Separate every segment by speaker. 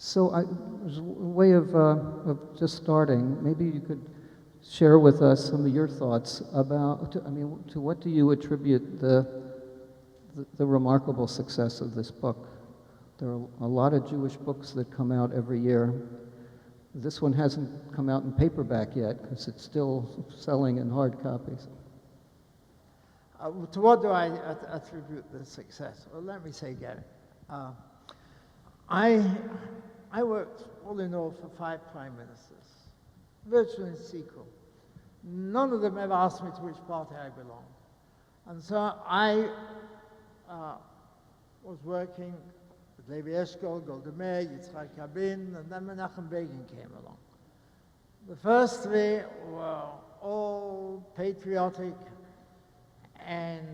Speaker 1: So there's a way of just starting. Maybe you could share with us some of your thoughts about, to what do you attribute the remarkable success of this book? There are a lot of Jewish books that come out every year. This one hasn't come out in paperback yet because it's still selling in hard copies.
Speaker 2: To what do I attribute the success? Well, let me say again. I worked all in all for 5 prime ministers, virtually in sequel. None of them ever asked me to which party I belonged. And so I was working with Levi Eshkol, Golda Meir, Yitzhak Rabin, and then Menachem Begin came along. The first 3 were all patriotic and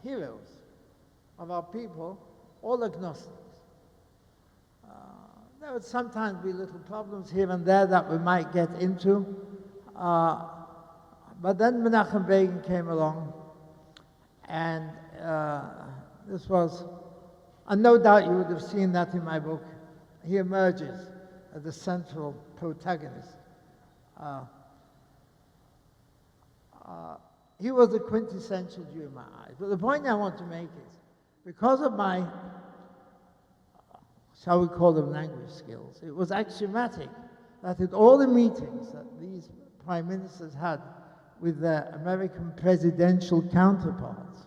Speaker 2: heroes of our people, all agnostics. There would sometimes be little problems here and there that we might get into, but then Menachem Begin came along, and this was, and no doubt you would have seen that in my book, he emerges as the central protagonist. He was the quintessential Jew in my eyes. But the point I want to make is, because of my, shall we call them language skills, it was axiomatic that in all the meetings that these prime ministers had with their American presidential counterparts,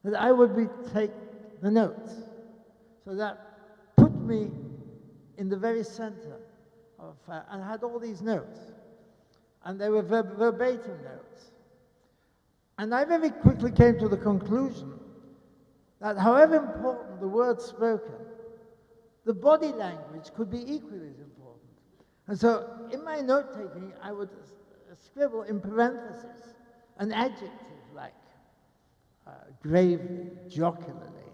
Speaker 2: that I would take the notes. So that put me in the very center of, and I had all these notes. And they were verbatim notes. And I very quickly came to the conclusion that however important the words spoken, the body language could be equally as important. And so in my note-taking, I would scribble in parentheses an adjective like gravely, jocularly,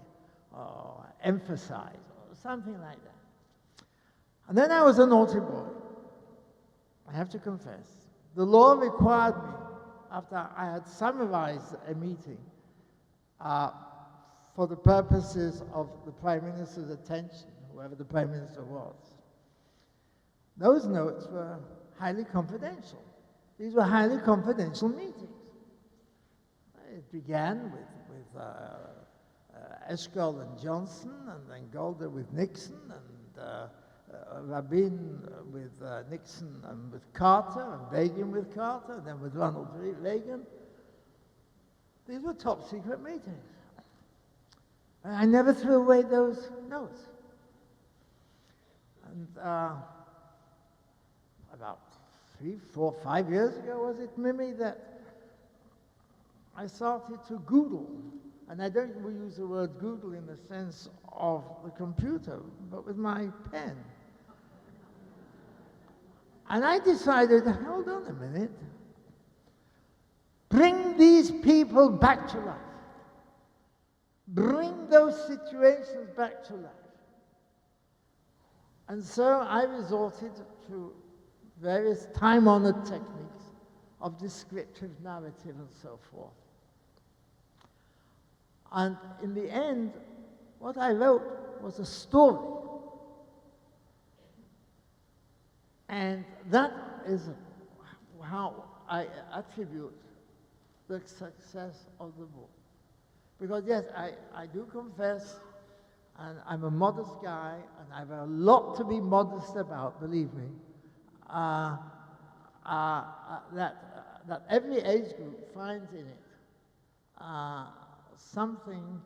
Speaker 2: or emphasize, or something like that. And then I was a naughty boy, I have to confess. The law required me, after I had summarized a meeting for the purposes of the Prime Minister's attention, whoever the Prime Minister was. Those notes were highly confidential. These were highly confidential meetings. It began with Eshkol and Johnson, and then Golda with Nixon, and Rabin with Nixon and with Carter, and Begin with Carter, and then with Ronald Reagan. These were top secret meetings. And I never threw away those notes. And about 3, 4, 5 years ago, was it, Mimi, that I started to Google. And I don't use the word Google in the sense of the computer, but with my pen. And I decided, hold on a minute, bring these people back to life. Bring those situations back to life. And so I resorted to various time-honored techniques of descriptive narrative and so forth. And in the end, what I wrote was a story. And that is how I attribute the success of the book. Because yes, I do confess, and I'm a modest guy, and I have a lot to be modest about, believe me, that every age group finds in it something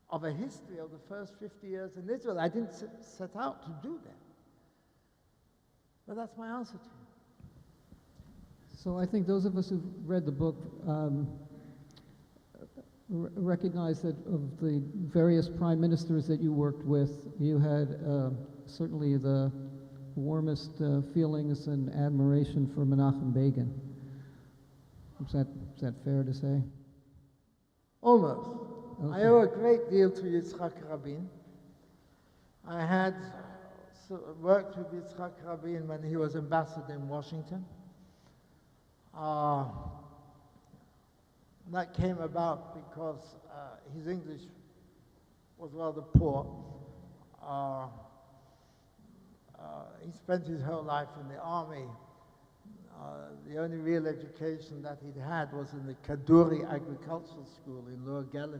Speaker 2: of a history of the first 50 years in Israel. I didn't set out to do that. But that's my answer to you.
Speaker 1: So I think those of us who've read the book recognize that of the various prime ministers that you worked with, you had certainly the warmest feelings and admiration for Menachem Begin. Is that fair to say?
Speaker 2: Almost.
Speaker 1: Okay.
Speaker 2: I owe a great deal to Yitzhak Rabin. I had worked with Yitzhak Rabin when he was ambassador in Washington. That came about because his English was rather poor. He spent his whole life in the army. The only real education that he'd had was in the Kaduri Agricultural School in Lower Galilee.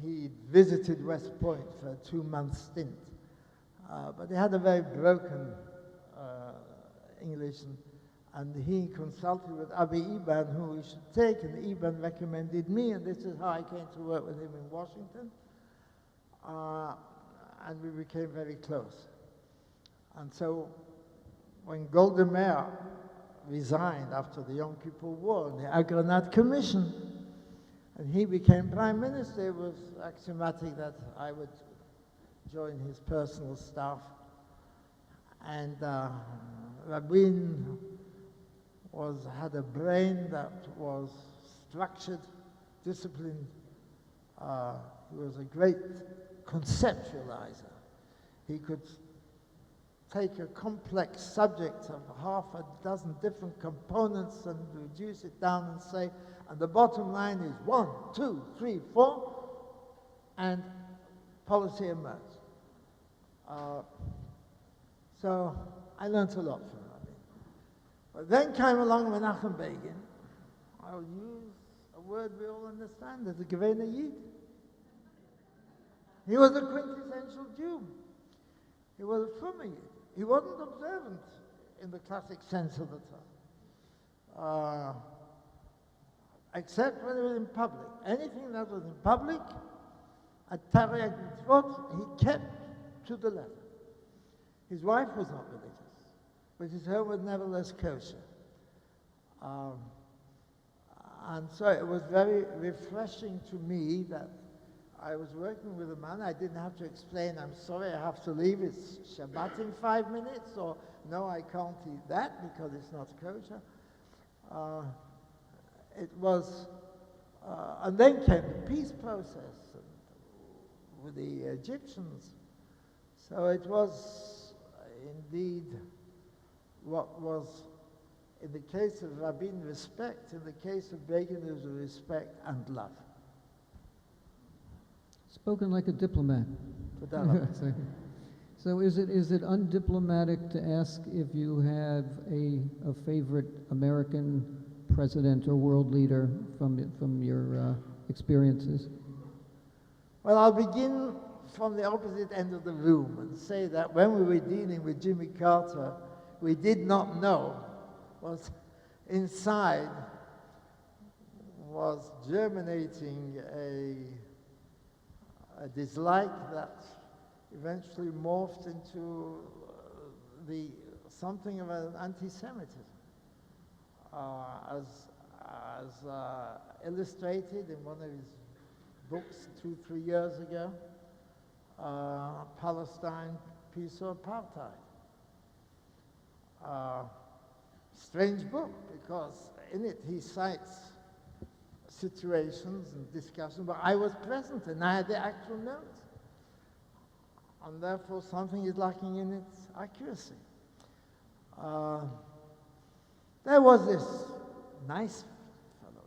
Speaker 2: He visited West Point for a 2-month stint, but he had a very broken English, and he consulted with Abi Iban, who he should take, and Iban recommended me, and this is how I came to work with him in Washington, and we became very close. And so when Golda Meir resigned after the Yom Kippur War and the Agranat Commission, and he became prime minister, it was axiomatic that I would join his personal staff. And Rabin had a brain that was structured, disciplined. He was a great conceptualizer. He could take a complex subject of half a dozen different components and reduce it down and say, and the bottom line is 1, 2, 3, 4, and policy emerged. So I learned a lot from Rabin. But then came along Menachem Begin. I'll use a word we all understand, the Gevena Yid. He was a quintessential Jew. He was a Fuma Yid. He wasn't observant in the classic sense of the term, except when he was in public. Anything that was in public, at Tariq Mitzvot, he kept to the letter. His wife was not religious, but his home was nevertheless kosher. And so it was very refreshing to me that I was working with a man. I didn't have to explain, I'm sorry, I have to leave. It's Shabbat in 5 minutes, or no, I can't eat that because it's not kosher. It was, and then came the peace process with the Egyptians. So it was indeed what was, in the case of Rabin, respect. In the case of Begin, it was respect and love.
Speaker 1: Spoken like a diplomat. So is it undiplomatic to ask if you have a favorite American president or world leader from your experiences?
Speaker 2: Well, I'll begin from the opposite end of the room and say that when we were dealing with Jimmy Carter, we did not know what inside was germinating a dislike that eventually morphed into something of an anti-Semitism, as illustrated in one of his books 2-3 years ago, Palestine, Peace or Apartheid. Strange book, because in it he cites situations and discussions, but I was present and I had the actual notes. And therefore something is lacking in its accuracy. There was this nice fellow,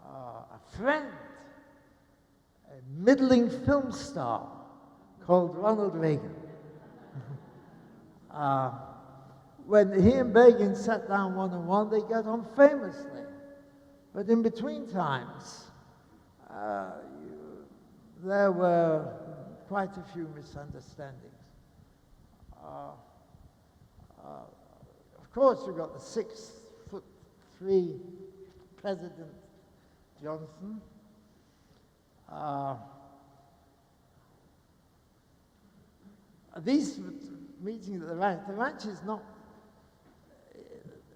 Speaker 2: a friend, a middling film star called Ronald Reagan. When he and Begin sat down one-on-one, they got on famously. But in between times, there were quite a few misunderstandings. Of course, you got the 6'3" President Johnson. These meetings at the ranch is not,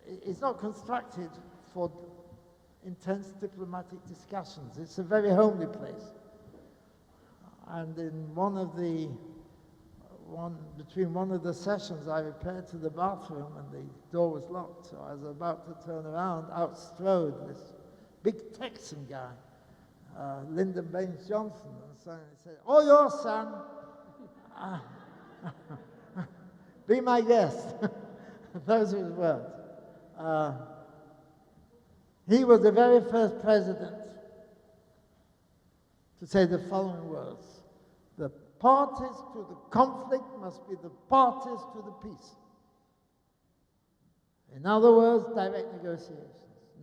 Speaker 2: it's not constructed for intense diplomatic discussions. It's a very homely place. And in between one of the sessions, I repaired to the bathroom and the door was locked. So I was about to turn around, out strode this big Texan guy, Lyndon Baines Johnson, and so he said, "Oh, yours, son. Be my guest." Those were his words. He was the very first president to say the following words: the parties to the conflict must be the parties to the peace. In other words, direct negotiations.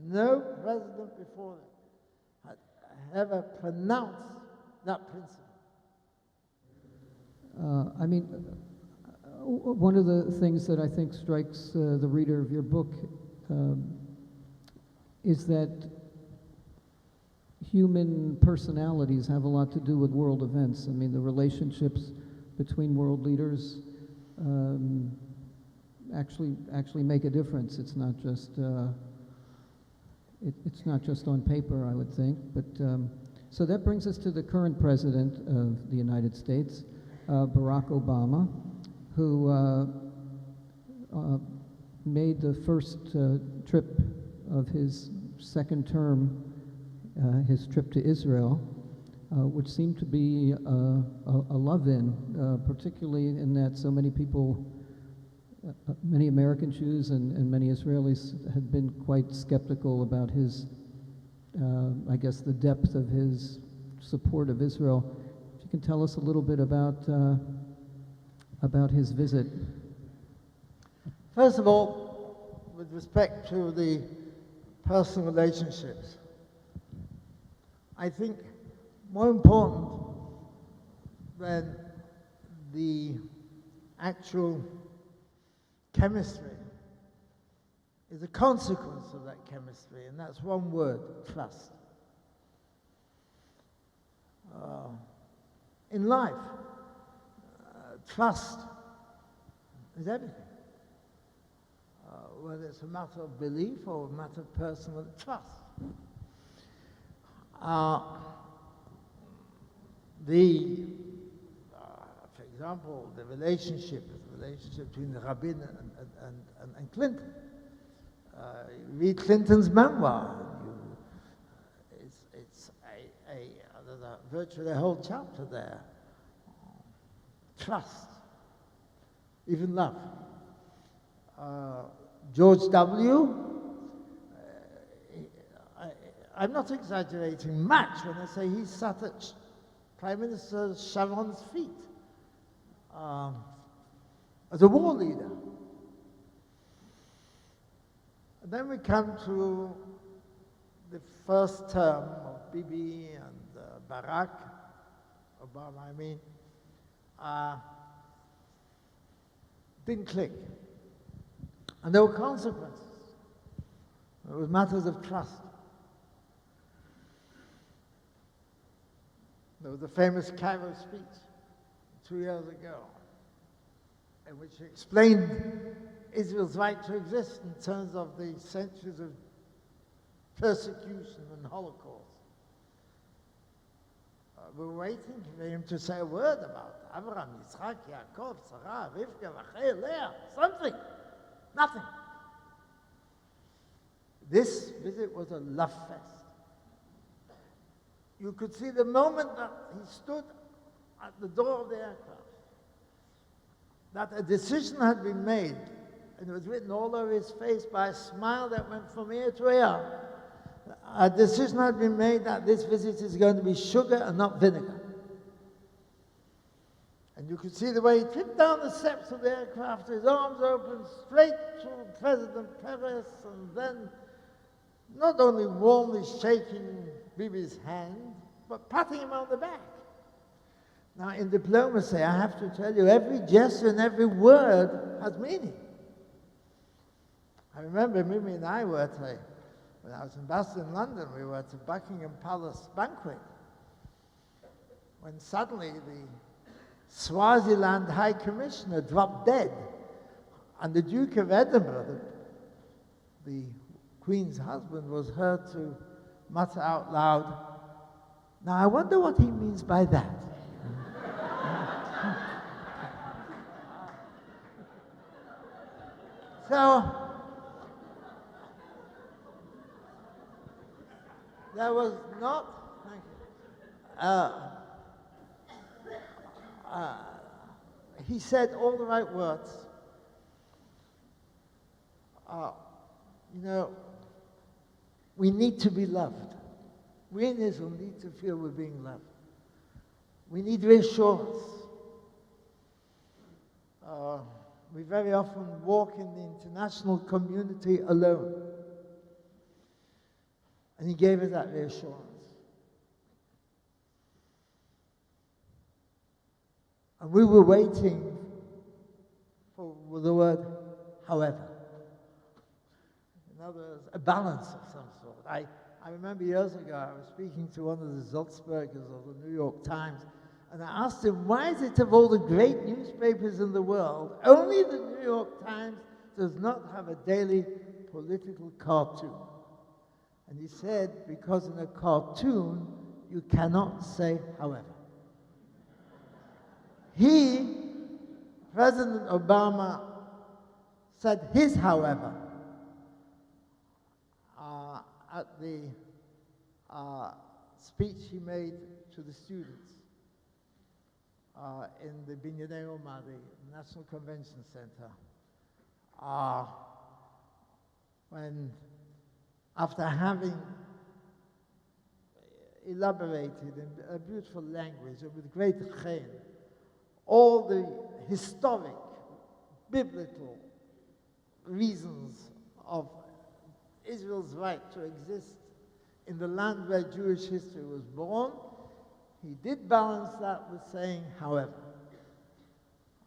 Speaker 2: No president before that had ever pronounced that principle.
Speaker 1: One of the things that I think strikes the reader of your book is that human personalities have a lot to do with world events. I mean, the relationships between world leaders actually make a difference. It's not just it's not just on paper, I would think. But so that brings us to the current president of the United States, Barack Obama, who made the first trip of his second term, his trip to Israel, which seemed to be a love-in, particularly in that so many people, many American Jews and many Israelis had been quite skeptical about his, I guess, the depth of his support of Israel. If you can tell us a little bit about his visit.
Speaker 2: First of all, with respect to the personal relationships, I think more important than the actual chemistry is the consequence of that chemistry, and that's one word: trust. In life, trust is everything. Whether it's a matter of belief or a matter of personal trust. For example, the relationship between Rabin and Clinton. Read Clinton's memoir. There's virtually a whole chapter there. Trust, even love. George W., I'm not exaggerating much when I say he sat at Prime Minister Sharon's feet as a war leader. And then we come to the first term of Bibi and Barack Obama, didn't click. And there were consequences. It was matters of trust. There was the famous Cairo speech 2 years ago, in which he explained Israel's right to exist in terms of the centuries of persecution and Holocaust. We're waiting for him to say a word about Abraham, Yitzhak, Yaakov, Sarah, Rivka, Rachel, Leah, something. Nothing. This visit was a love fest. You could see the moment that he stood at the door of the aircraft, that a decision had been made, and it was written all over his face by a smile that went from ear to ear. A decision had been made that this visit is going to be sugar and not vinegar. And you could see the way he tripped down the steps of the aircraft, his arms open, straight to President Peres, and then not only warmly shaking Bibi's hand, but patting him on the back. Now, in diplomacy, I have to tell you, every gesture and every word has meaning. I remember Mimi and I were at when I was ambassador in London, we were at a Buckingham Palace banquet, when suddenly the Swaziland High Commissioner dropped dead, and the Duke of Edinburgh, the Queen's husband, was heard to mutter out loud, "Now I wonder what he means by that." So, there was not, thank you. He said all the right words. We need to be loved. We in Israel need to feel we're being loved. We need reassurance. We very often walk in the international community alone. And he gave us that reassurance. And we were waiting for the word, however. In other words, a balance of some sort. I remember years ago, I was speaking to one of the Sulzbergers of the New York Times, and I asked him, why is it of all the great newspapers in the world, only the New York Times does not have a daily political cartoon? And he said, because in a cartoon, you cannot say however. President Obama, said his however at the speech he made to the students in the Binyanei Omar, the National Convention Center, when, after having elaborated in a beautiful language and with great chen all the historic, biblical reasons of Israel's right to exist in the land where Jewish history was born, he did balance that with saying, however.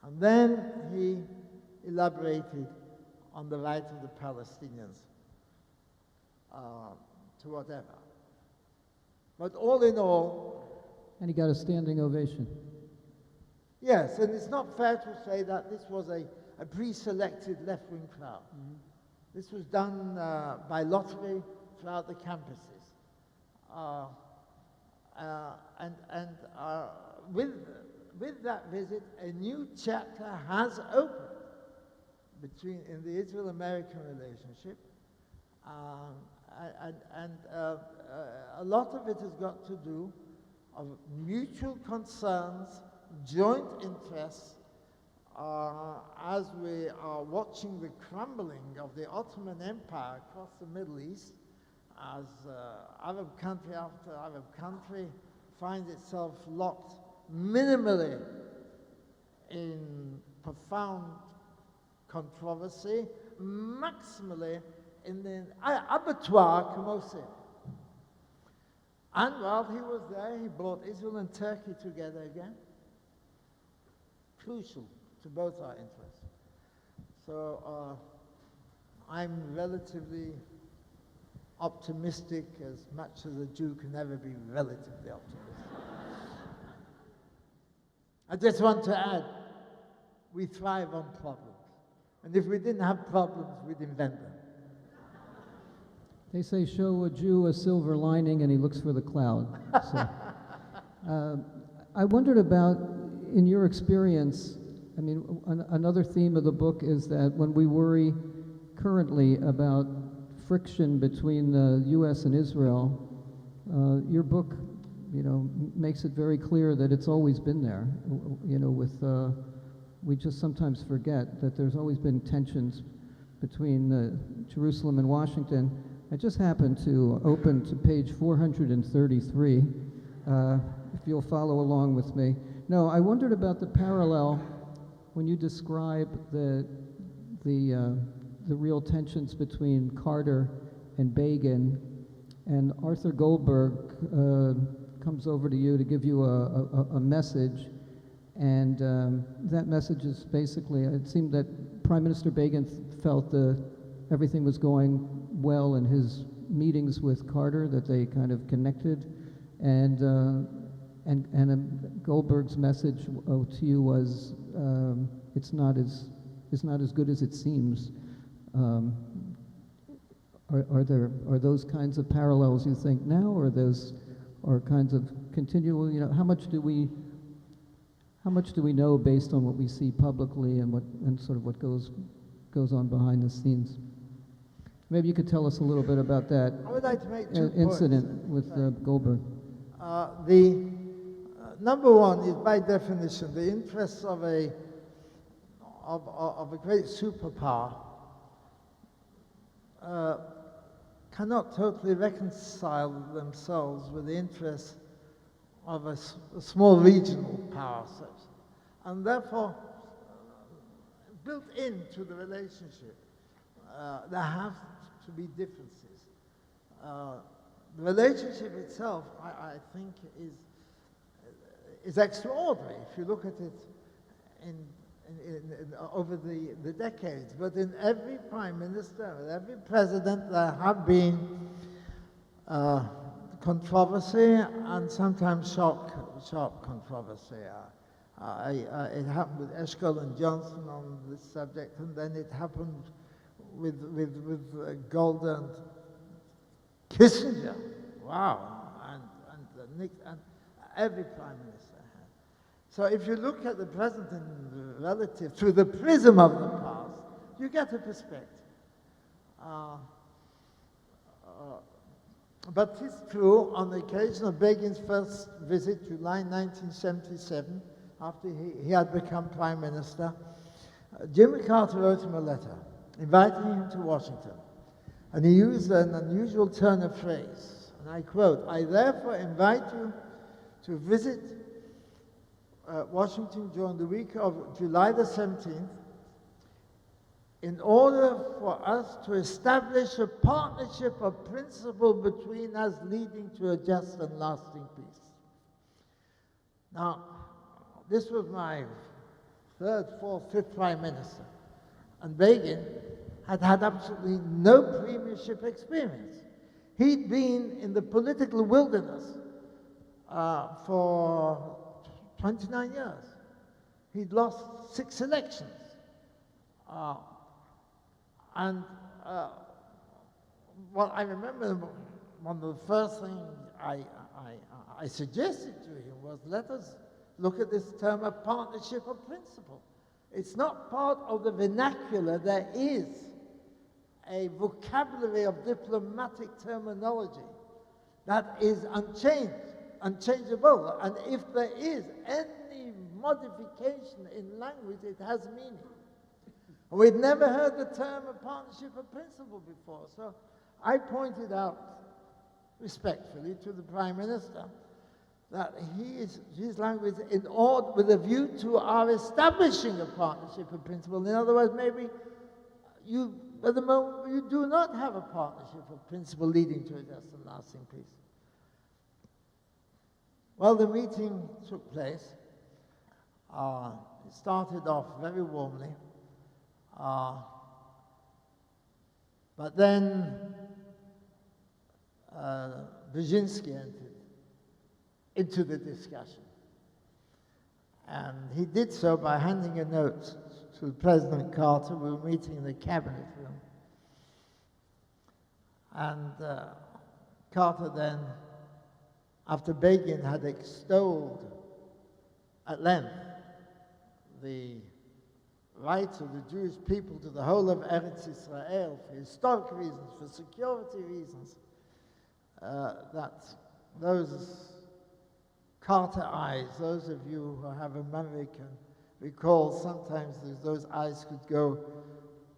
Speaker 2: And then he elaborated on the right of the Palestinians to whatever. But all in all...
Speaker 1: And he got a standing ovation.
Speaker 2: Yes, and it's not fair to say that this was a pre-selected left-wing crowd. Mm-hmm. This was done by lottery throughout the campuses. With that visit, a new chapter has opened in the Israel-American relationship. A lot of it has got to do of mutual concerns, joint interests, as we are watching the crumbling of the Ottoman Empire across the Middle East, as Arab country after Arab country finds itself locked minimally in profound controversy, maximally in the abattoir, como se. And while he was there, he brought Israel and Turkey together again. Crucial to both our interests. So I'm relatively optimistic, as much as a Jew can never be relatively optimistic. I just want to add, we thrive on problems. And if we didn't have problems, we'd invent them.
Speaker 1: They say, show a Jew a silver lining and he looks for the cloud. So, I wondered about, in your experience, I mean, another theme of the book is that when we worry currently about friction between the U.S. and Israel, your book, makes it very clear that it's always been there. We just sometimes forget that there's always been tensions between Jerusalem and Washington. I just happened to open to page 433, if you'll follow along with me. No, I wondered about the parallel when you describe the real tensions between Carter and Begin, and Arthur Goldberg comes over to you to give you a message, and that message is basically, it seemed that Prime Minister Begin felt that everything was going well in his meetings with Carter, that they kind of connected, and Goldberg's message to you was, it's not as good as it seems. Are those kinds of parallels you think now, or those are kinds of continual? How much do we know based on what we see publicly and sort of what goes on behind the scenes? Maybe you could tell us a little bit about that.
Speaker 2: I would like to make two
Speaker 1: incident
Speaker 2: points.
Speaker 1: with Goldberg.
Speaker 2: The number one is, by definition, the interests of a great superpower cannot totally reconcile themselves with the interests of a small regional power source. And therefore, built into the relationship, there have to be differences. The relationship itself, I think, is extraordinary if you look at it over the decades. But in every prime minister, with every president, there have been controversy and sometimes sharp controversy. It happened with Eshkol and Johnson on this subject, and then it happened with Golda and Kissinger. Wow, and every prime minister had. So if you look at the present and relative through the prism of the past, you get a perspective. But it's true, on the occasion of Begin's first visit, July 1977, after he had become prime minister, Jimmy Carter wrote him a letter inviting him to Washington. And he used an unusual turn of phrase, and I quote, "I therefore invite you to visit Washington during the week of July the 17th in order for us to establish a partnership of principle between us leading to a just and lasting peace." Now, this was my third, fourth, fifth prime minister, and Begin had absolutely no premiership experience. He'd been in the political wilderness for 29 years. He'd lost 6 elections. Well, I remember one of the first things I suggested to him was, let us look at this term of partnership of principle. It's not part of the vernacular. There is a vocabulary of diplomatic terminology that is unchangeable. And if there is any modification in language, it has meaning. We'd never heard the term of partnership of principle before. So I pointed out respectfully to the Prime Minister that his language in order with a view to our establishing a partnership of principle. In other words, maybe at the moment you do not have a partnership of principle leading to a just and lasting peace. Well, the meeting took place. It started off very warmly. But then Brzezinski entered into the discussion. And he did so by handing a note to President Carter. We were meeting in the cabinet room. And Carter then, after Begin had extolled at length the rights of the Jewish people to the whole of Eretz Israel for historic reasons, for security reasons, that those Carter eyes, those of you who have a memory can recall sometimes those eyes could go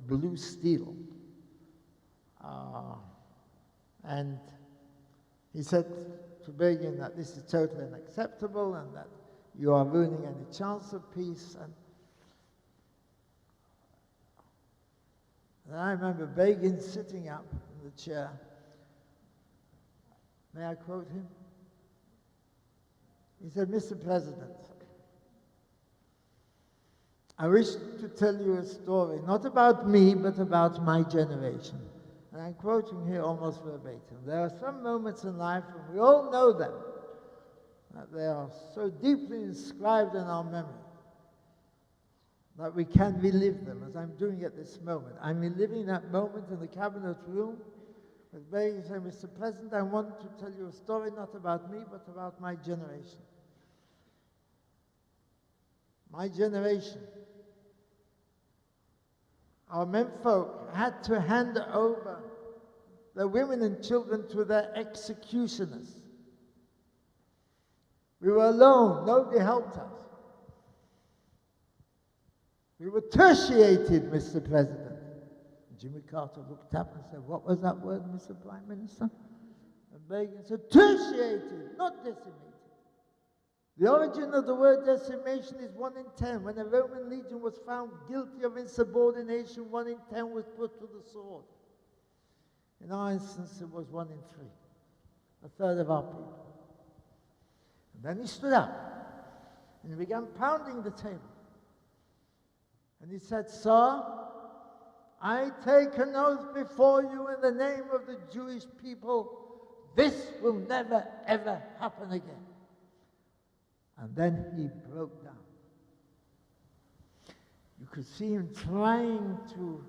Speaker 2: blue steel. And he said to Begin that this is totally unacceptable and that you are ruining any chance of peace. And I remember Begin sitting up in the chair. May I quote him? He said, "Mr. President, I wish to tell you a story, not about me, but about my generation." And I'm quoting here almost verbatim. There are some moments in life, and we all know them, that they are so deeply inscribed in our memory that we can relive them, as I'm doing at this moment. I'm reliving that moment in the cabinet room with Begin saying, "Mr. President, I want to tell you a story not about me, but about my generation. My generation. Our menfolk had to hand over their women and children to their executioners. We were alone, nobody helped us. We were tertiated, Mr. President. Jimmy Carter looked up and said, "What was that word, Mr. Prime Minister?" And Begin said, "Tertiated, not decimated." The origin of the word decimation is 1 in 10. When a Roman legion was found guilty of insubordination, 1 in 10 was put to the sword. In our instance, it was 1 in 3, a third of our people. And then he stood up and he began pounding the table. And he said, "Sir, I take an oath before you in the name of the Jewish people, this will never ever happen again." And then he broke down. You could see him trying to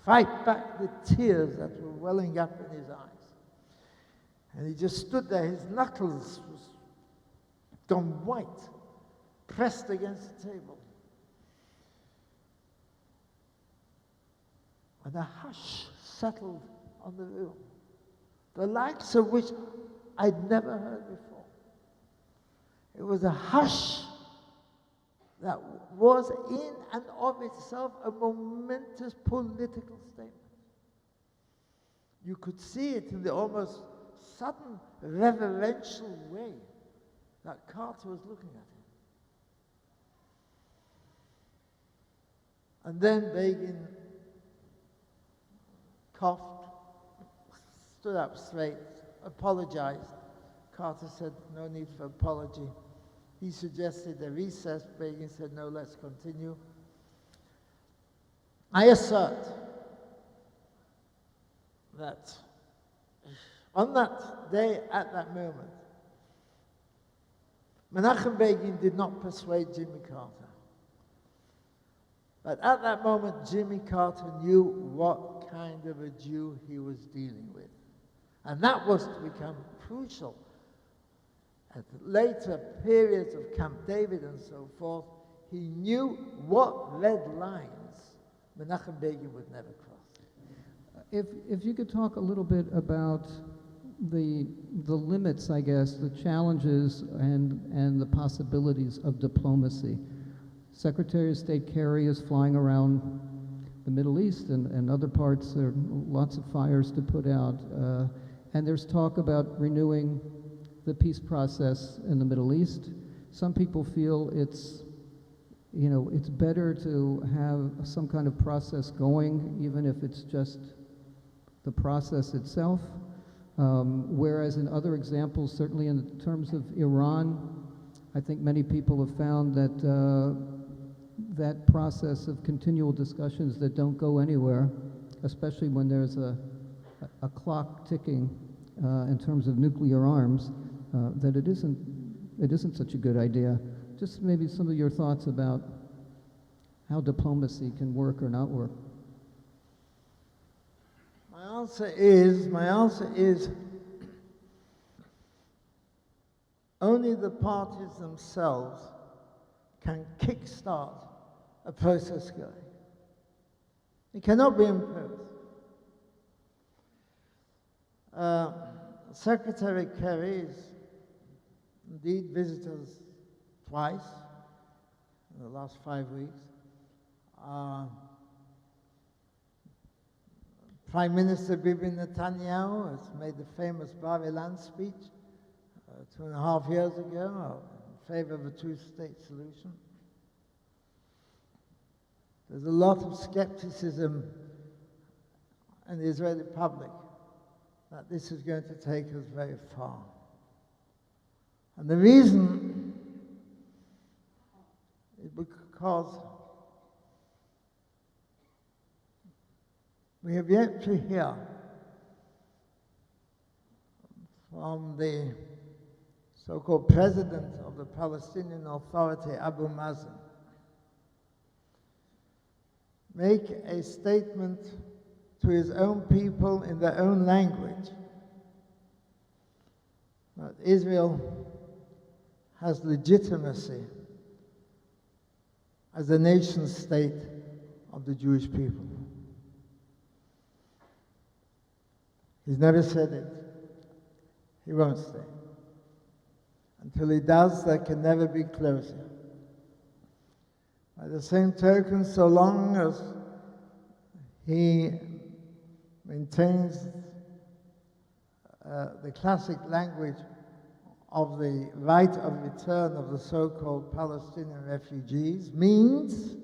Speaker 2: fight back the tears that were welling up in his eyes. And he just stood there, his knuckles was gone white, pressed against the table. And a hush settled on the room, the likes of which I'd never heard before. It was a hush that was in and of itself a momentous political statement. You could see it in the almost sudden reverential way that Carter was looking at him. And then Begin coughed, stood up straight, apologized. Carter said, "No need for apology." He suggested a recess. Begin said, "No, let's continue." I assert that on that day, at that moment, Menachem Begin did not persuade Jimmy Carter. But at that moment, Jimmy Carter knew what kind of a Jew he was dealing with. And that was to become crucial. At later periods of Camp David and so forth, he knew what red lines Menachem Begin would never cross.
Speaker 1: If you could talk a little bit about the limits, I guess, the challenges and the possibilities of diplomacy. Secretary of State Kerry is flying around the Middle East and other parts. There are lots of fires to put out. And there's talk about renewing the peace process in the Middle East. Some people feel it's better to have some kind of process going, even if it's just the process itself. Whereas in other examples, certainly in terms of Iran, I think many people have found that that process of continual discussions that don't go anywhere, especially when there's a clock ticking in terms of nuclear arms, that it isn't such a good idea. Just maybe some of your thoughts about how diplomacy can work or not work.
Speaker 2: My answer is only the parties themselves can kickstart a process going. It cannot be imposed. Secretary Kerry is indeed visited us twice in the last 5 weeks. Prime Minister Bibi Netanyahu has made the famous Bar Ilan speech 2.5 years ago in favor of a two-state solution. There's a lot of skepticism in the Israeli public that this is going to take us very far. And the reason is because we have yet to hear from the so-called president of the Palestinian Authority, Abu Mazen, make a statement to his own people in their own language that Israel has legitimacy as a nation state of the Jewish people. He's never said it. He won't say. Until he does, there can never be closure. By the same token, so long as he maintains the classic language of the right of return of the so-called Palestinian refugees, means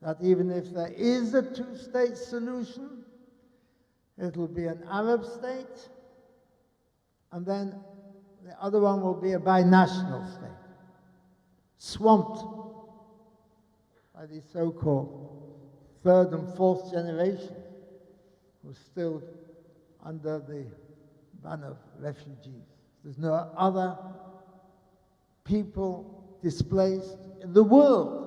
Speaker 2: that even if there is a two-state solution, it will be an Arab state, and then the other one will be a binational state, swamped by the so-called third and fourth generation, who are still under the ban of refugees. There's no other people displaced in the world.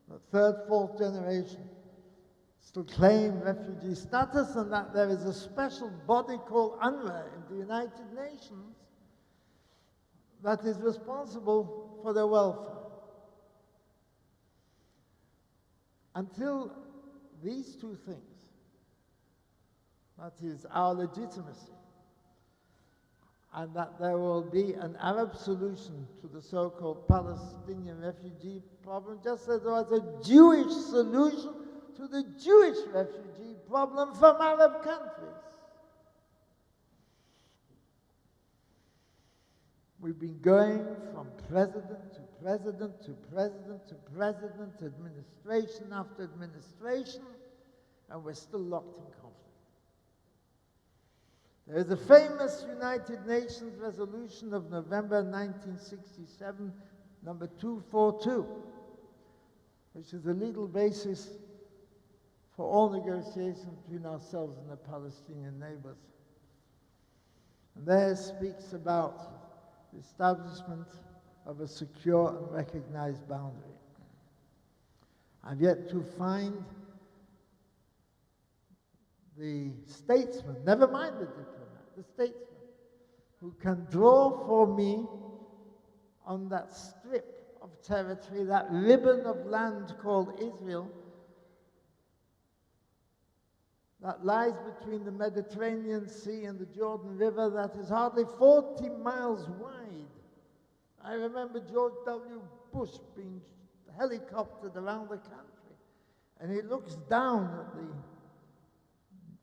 Speaker 2: The third, fourth generation still claim refugee status, and that there is a special body called UNRWA in the United Nations that is responsible for their welfare. Until these two things, that is our legitimacy, and that there will be an Arab solution to the so-called Palestinian refugee problem, just as there was a Jewish solution to the Jewish refugee problem from Arab countries. We've been going from president to president to president to president, administration after administration, and we're still locked in conflict. There is a famous United Nations resolution of November 1967, number 242, which is the legal basis for all negotiations between ourselves and the Palestinian neighbors. And there it speaks about the establishment of a secure and recognized boundary. I've yet to find the statesman, never mind the diplomat, the statesman, who can draw for me on that strip of territory, that ribbon of land called Israel, that lies between the Mediterranean Sea and the Jordan River, that is hardly 40 miles wide. I remember George W. Bush being helicoptered around the country, and he looks down at the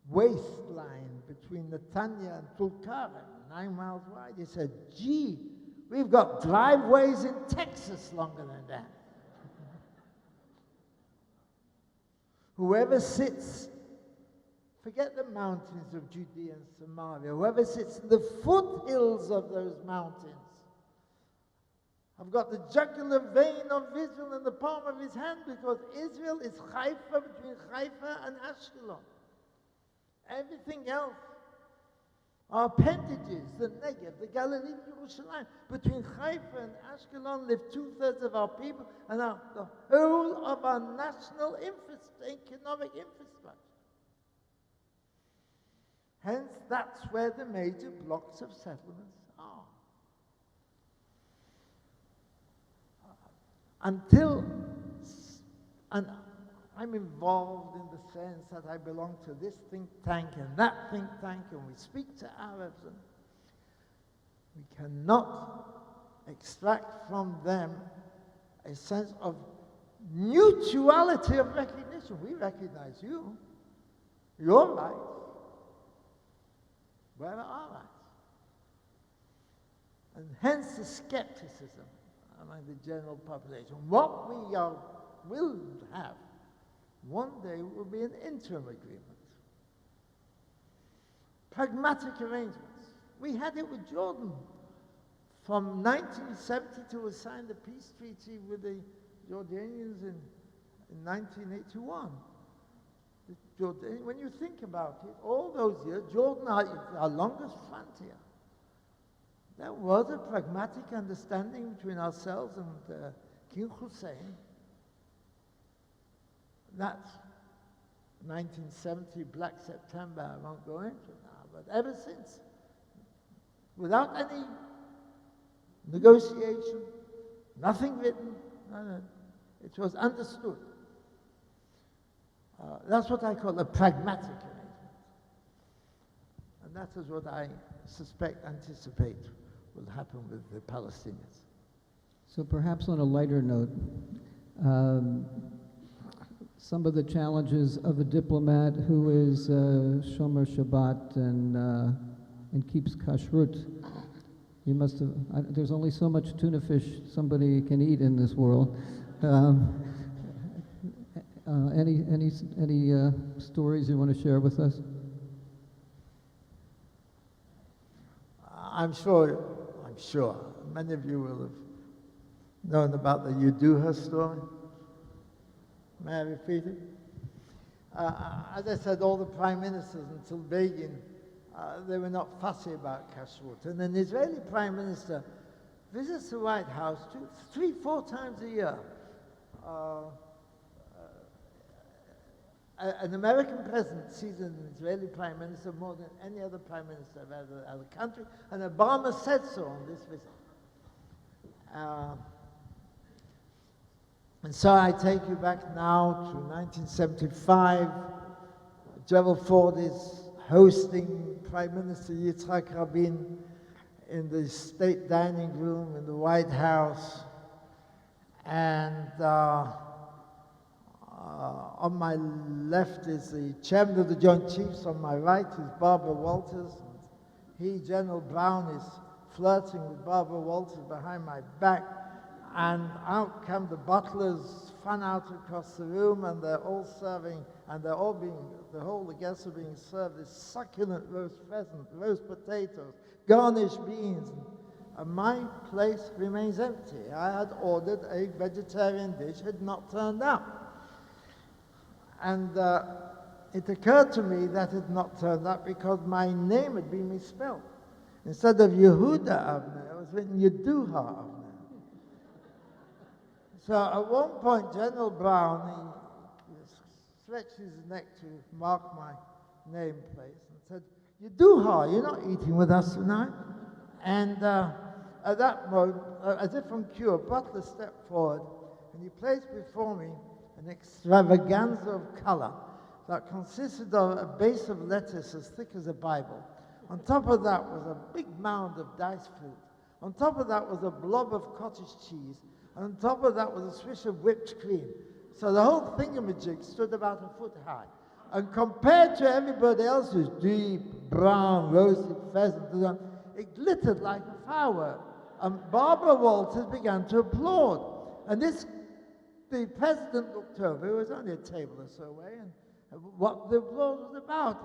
Speaker 2: waistline between Netanya and Tulkarem, 9 miles wide. He said, gee, we've got driveways in Texas longer than that. Whoever sits, forget the mountains of Judea and Samaria, whoever sits in the foothills of those mountains, I've got the jugular vein of Israel in the palm of his hand, because Israel is Haifa, between Haifa and Ashkelon. Everything else are appendages, the Negev, the Galilee, Jerusalem. Between Haifa and Ashkelon live 2/3 of our people and the whole of our national economic infrastructure. Hence, that's where the major blocks of settlements are. Until, and I'm involved in the sense that I belong to this think tank and that think tank, and we speak to Arabs, and we cannot extract from them a sense of mutuality of recognition. We recognize you, your rights. Where are our rights? And hence the skepticism among the general population. What we will have one day will be an interim agreement. Pragmatic arrangements. We had it with Jordan. From 1970 we signed the peace treaty with the Jordanians in 1981. When you think about it, all those years, Jordan, our longest frontier, there was a pragmatic understanding between ourselves and King Hussein. That's 1970, Black September, I won't go into it now, but ever since, without any negotiation, nothing written, it was understood. That's what I call a pragmatic arrangement. And that is what I anticipate will happen with the Palestinians.
Speaker 1: So perhaps on a lighter note, some of the challenges of a diplomat who is Shomer Shabbat and keeps kashrut. You must have. There's only so much tuna fish somebody can eat in this world. Any stories you want to share with us?
Speaker 2: I'm sure many of you will have known about the Yehuda story. May I repeat it? As I said, all the prime ministers until Begin, they were not fussy about kashrut. And an Israeli prime minister visits the White House 3-4 times a year. An American president sees an Israeli prime minister more than any other prime minister of other country, and Obama said so on this visit. And so I take you back now to 1975. Gerald Ford is hosting Prime Minister Yitzhak Rabin in the state dining room in the White House. And on my left is the chairman of the Joint Chiefs. On my right is Barbara Walters. He, General Brown, is flirting with Barbara Walters behind my back. And out come the butlers, fan out across the room, and they're all serving, and they're all being, the guests are being served this succulent roast pheasant, roast potatoes, garnished beans, and my place remains empty. I had ordered a vegetarian dish, had not turned up. And it occurred to me that it had not turned up because my name had been misspelled. Instead of Yehuda Avner, it was written Yehuda Avner. So at one point, General Brown, he stretched his neck to mark my nameplate and said, Yehuda, you're not eating with us tonight. And at that moment, as if on cue, a butler stepped forward and he placed before me an extravaganza of color that consisted of a base of lettuce as thick as a Bible. On top of that was a big mound of diced fruit. On top of that was a blob of cottage cheese. And on top of that was a swish of whipped cream. So the whole thingamajig stood about a foot high. And compared to everybody else's deep, brown, roasted pheasant, it glittered like a firework. And Barbara Walters began to applaud. And the president looked over, it was only a table or so away, and what the applause was about.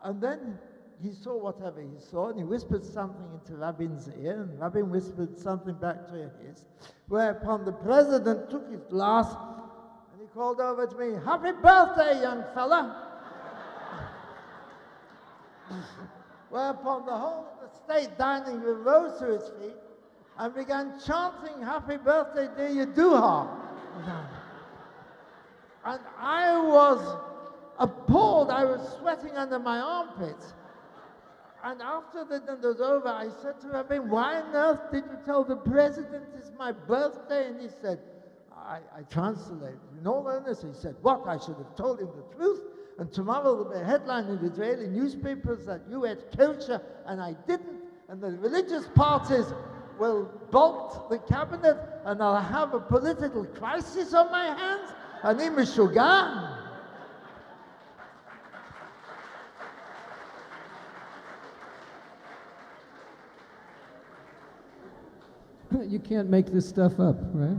Speaker 2: And then he saw whatever he saw, and he whispered something into Rabin's ear, and Rabin whispered something back to his, whereupon the president took his glass, and he called over to me, "Happy birthday, young fella!" Whereupon the whole of the state dining room rose to its feet and began chanting, "Happy birthday, dear Yehuda." And I was appalled. I was sweating under my armpits. And after the dinner was over, I said to Rabin, "Why on earth did you tell the president it's my birthday?" And he said, I translated. In all earnestness, he said, "What? I should have told him the truth. And tomorrow there'll be a headline in the Israeli newspapers that you ate kosher and I didn't. And the religious parties will bolt the cabinet and I'll have a political crisis on my hands. Ani mishuga."
Speaker 1: You can't make this stuff up, right?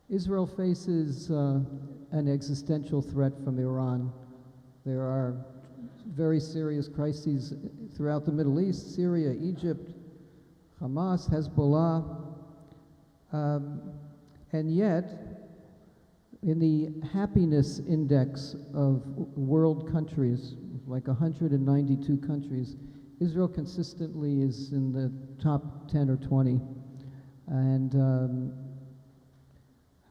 Speaker 1: Israel faces an existential threat from Iran. There are very serious crises throughout the Middle East, Syria, Egypt, Hamas, Hezbollah, and yet, in the happiness index of world countries, like 192 countries, Israel consistently is in the top 10 or 20. And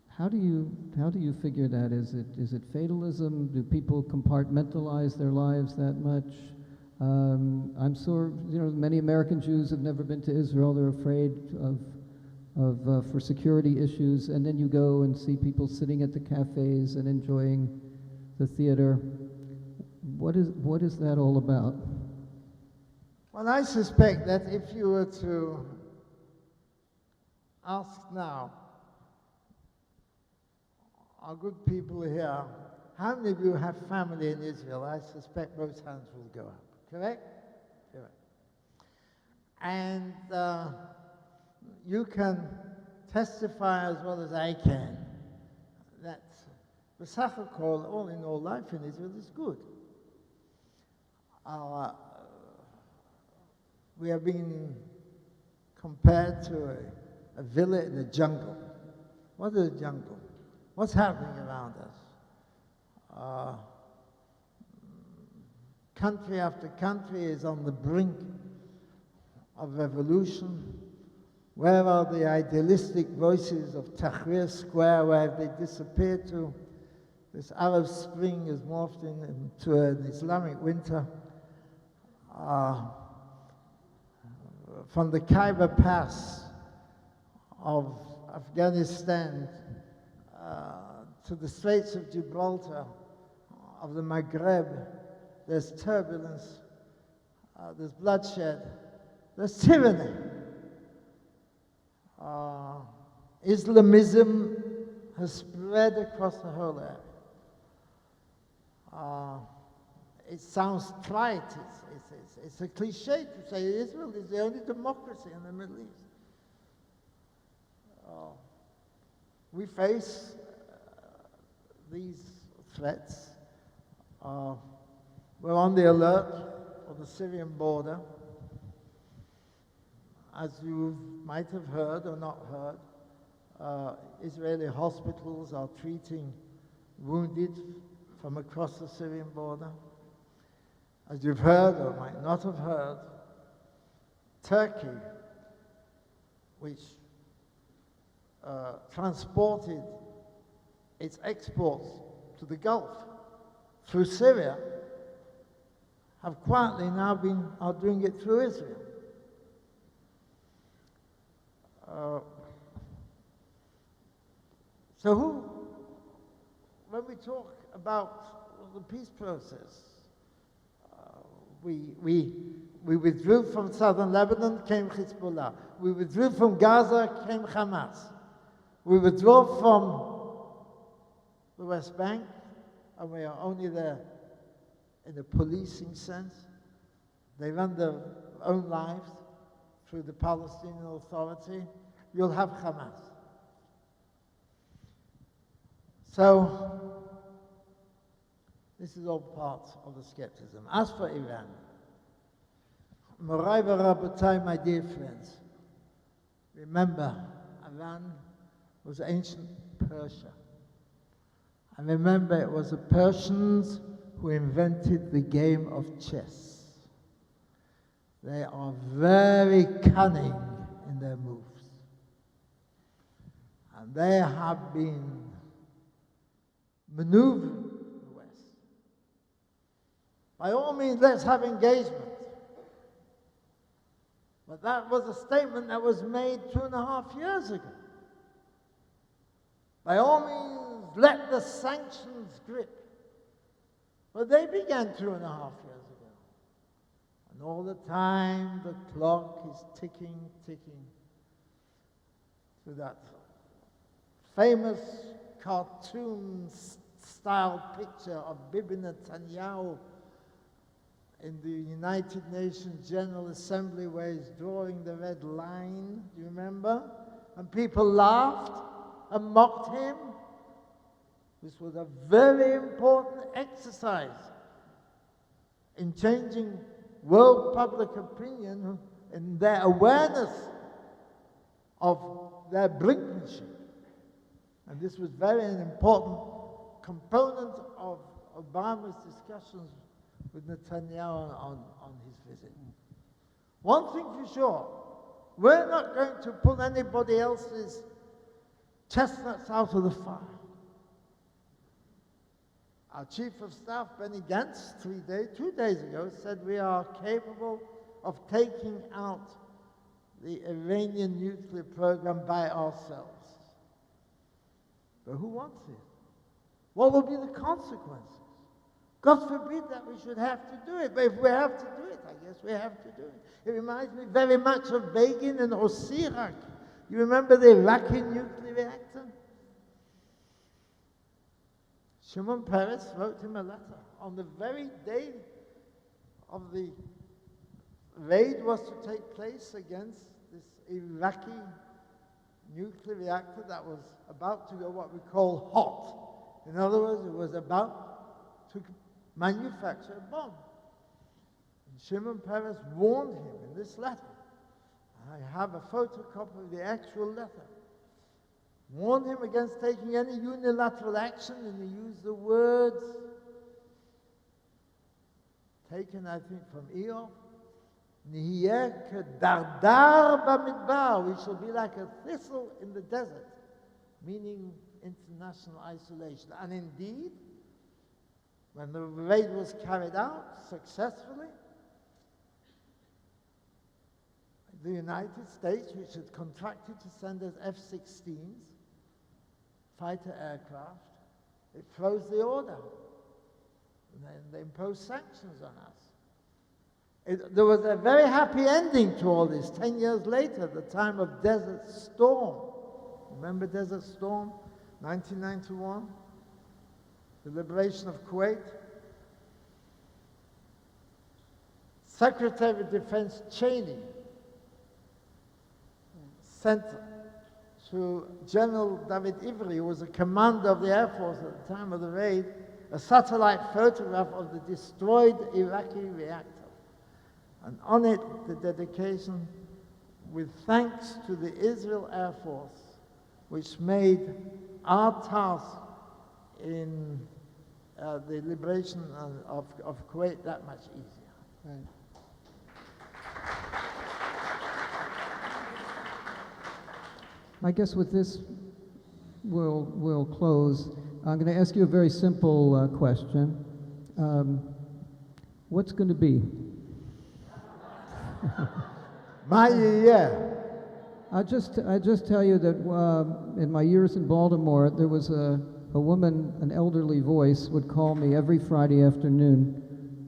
Speaker 1: how do you figure that? Is it fatalism? Do people compartmentalize their lives that much? I'm sure many American Jews have never been to Israel. They're afraid for security issues. And then you go and see people sitting at the cafes and enjoying the theater. What is that all about?
Speaker 2: Well, I suspect that if you were to ask now our good people here, how many of you have family in Israel? I suspect most hands will go up. Correct? Correct. And you can testify as well as I can that b'sach all in all, life in Israel is good. We have been compared to a villa in the jungle. What is a jungle? What's happening around us? Country after country is on the brink of revolution. Where are the idealistic voices of Tahrir Square? Where have they disappeared to? This Arab Spring is morphed into an Islamic winter. From the Khyber Pass of Afghanistan to the Straits of Gibraltar, of the Maghreb, there's turbulence, there's bloodshed, there's tyranny. Islamism has spread across the whole area. It sounds trite, it's a cliche to say Israel is the only democracy in the Middle East. We face these threats. We're on the alert of the Syrian border. As you might have heard or not heard, Israeli hospitals are treating wounded from across the Syrian border. As you've heard or might not have heard, Turkey, which transported its exports to the Gulf through Syria, have quietly now are doing it through Israel. When we talk about the peace process, we withdrew from southern Lebanon, came Hezbollah. We withdrew from Gaza, came Hamas. We withdraw from the West Bank, and we are only there in a policing sense. They run their own lives through the Palestinian Authority. You'll have Hamas. So, this is all part of the skepticism. As for Iran, Morai v'Rabotai, my dear friends, remember, Iran was ancient Persia. And remember, it was the Persians who invented the game of chess. They are very cunning in their moves. And they have been maneuvering the West. By all means, let's have engagement. But that was a statement that was made 2.5 years ago. By all means, let the sanctions grip. But they began 2.5 years ago. And all the time, the clock is ticking, ticking. To that famous cartoon-style picture of Bibi Netanyahu in the United Nations General Assembly where he's drawing the red line, do you remember? And people laughed and mocked him. This was a very important exercise in changing world public opinion in their awareness of their brinkmanship. And this was an important component of Obama's discussions with Netanyahu on his visit. One thing for sure, we're not going to pull anybody else's chestnuts out of the fire. Our Chief of Staff, Benny Gantz, 2 days ago, said we are capable of taking out the Iranian nuclear program by ourselves. But who wants it? What will be the consequences? God forbid that we should have to do it, but if we have to do it, I guess we have to do it. It reminds me very much of Begin and Osirak. You remember the Iraqi nuclear reactor? Shimon Peres wrote him a letter on the very day of the raid was to take place against this Iraqi nuclear reactor that was about to go what we call hot. In other words, it was about to manufacture a bomb. And Shimon Peres warned him in this letter. I have a photocopy of the actual letter. Warned him against taking any unilateral action, and he used the words taken, I think, from Eob. Nihiyeh kedardar bamidbar. We shall be like a thistle in the desert, meaning international isolation. And indeed, when the raid was carried out successfully, the United States, which had contracted to send us F-16s, fighter aircraft, it froze the order. And then they imposed sanctions on us. There was a very happy ending to all this 10 years later, the time of Desert Storm. Remember Desert Storm, 1991? The liberation of Kuwait? Secretary of Defense Cheney sent to General David Ivry, who was a commander of the Air Force at the time of the raid, a satellite photograph of the destroyed Iraqi reactor. And on it, the dedication, with thanks to the Israel Air Force, which made our task in the liberation of Kuwait that much easier.
Speaker 1: Right. I guess with this, we'll close. I'm going to ask you a very simple question. What's going to be? I just tell you that in my years in Baltimore, there was a woman, an elderly voice, would call me every Friday afternoon,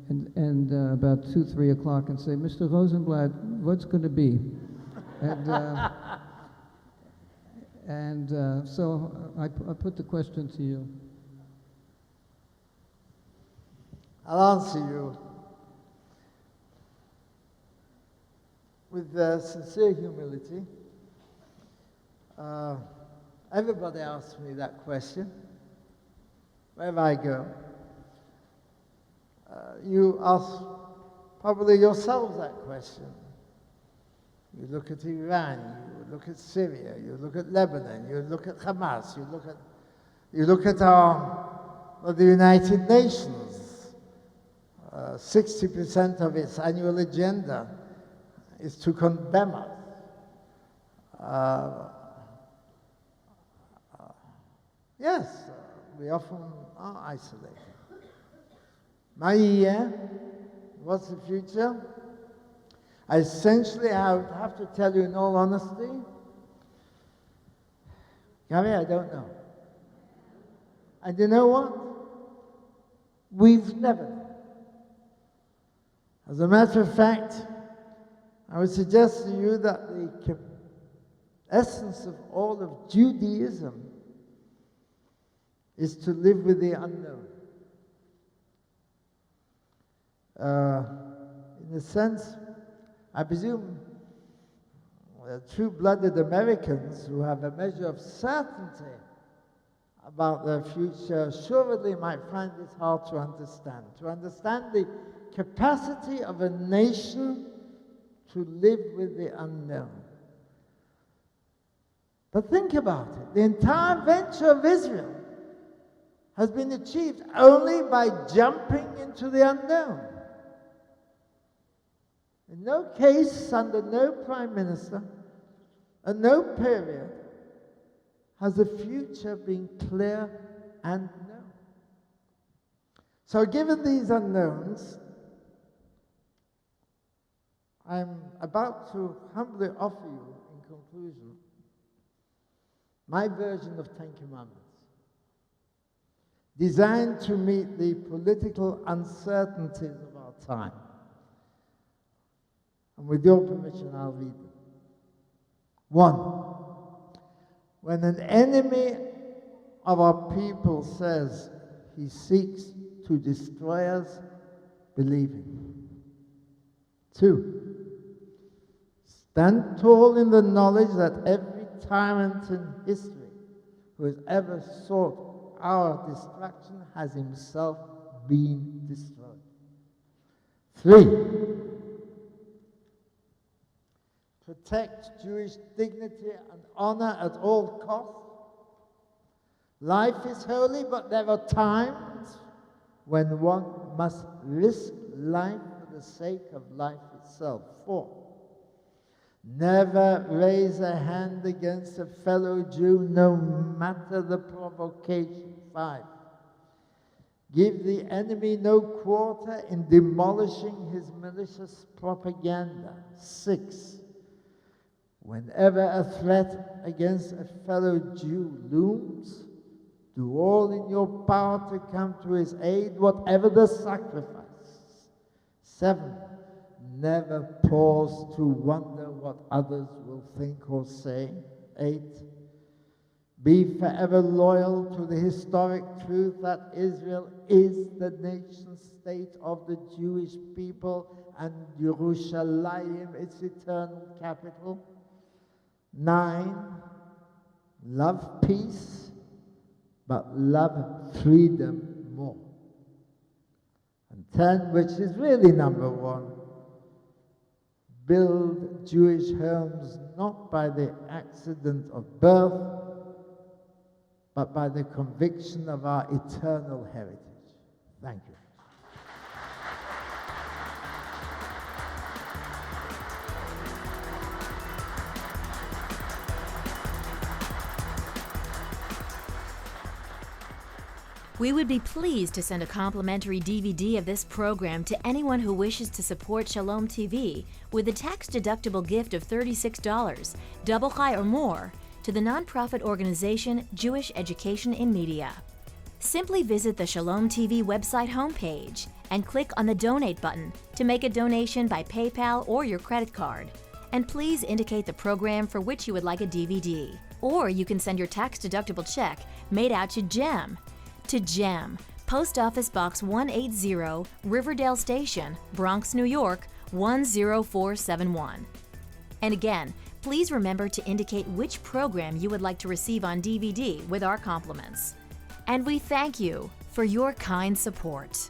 Speaker 1: and about 2-3 o'clock, and say, "Mr. Rosenblatt, what's going to be?" And so I put the question to you.
Speaker 2: I'll answer you with sincere humility. Everybody asks me that question wherever I go. You ask probably yourselves that question. You look at Iran, you look at Syria, you look at Lebanon, you look at Hamas, you look at the United Nations. 60% of its annual agenda is to condemn us. Yes, we often are isolated. What's the future? Essentially, I would have to tell you in all honesty, Gary, I don't know. And you know what? We've never known. As a matter of fact, I would suggest to you that the essence of all of Judaism is to live with the unknown. In a sense, I presume true-blooded Americans who have a measure of certainty about their future assuredly might find this hard to understand. To understand the capacity of a nation to live with the unknown. But think about it. The entire venture of Israel has been achieved only by jumping into the unknown. In no case, under no prime minister, at no period, has the future been clear and known. So given these unknowns, I'm about to humbly offer you, in conclusion, my version of 10 Commandments, designed to meet the political uncertainties of our time. And with your permission, I'll read them. 1. When an enemy of our people says he seeks to destroy us, believing. 2. Stand tall in the knowledge that every tyrant in history who has ever sought our destruction has himself been destroyed. 3. Protect Jewish dignity and honor at all costs. Life is holy, but there are times when one must risk life for the sake of life itself. 4. Never raise a hand against a fellow Jew, no matter the provocation. 5. Give the enemy no quarter in demolishing his malicious propaganda. 6. Whenever a threat against a fellow Jew looms, do all in your power to come to his aid, whatever the sacrifice. 7. Never pause to wonder what others will think or say. 8. Be forever loyal to the historic truth that Israel is the nation state of the Jewish people and Yerushalayim its eternal capital. 9. Love peace, but love freedom more. And 10, which is really number 1, build Jewish homes not by the accident of birth, but by the conviction of our eternal heritage. Thank you.
Speaker 3: We would be pleased to send a complimentary DVD of this program to anyone who wishes to support Shalom TV with a tax-deductible gift of $36, double high or more, to the nonprofit organization Jewish Education in Media. Simply visit the Shalom TV website homepage and click on the Donate button to make a donation by PayPal or your credit card. And please indicate the program for which you would like a DVD. Or you can send your tax-deductible check made out to GEM. To GEM, Post Office Box 180, Riverdale Station, Bronx, New York, 10471. And again, please remember to indicate which program you would like to receive on DVD with our compliments. And we thank you for your kind support.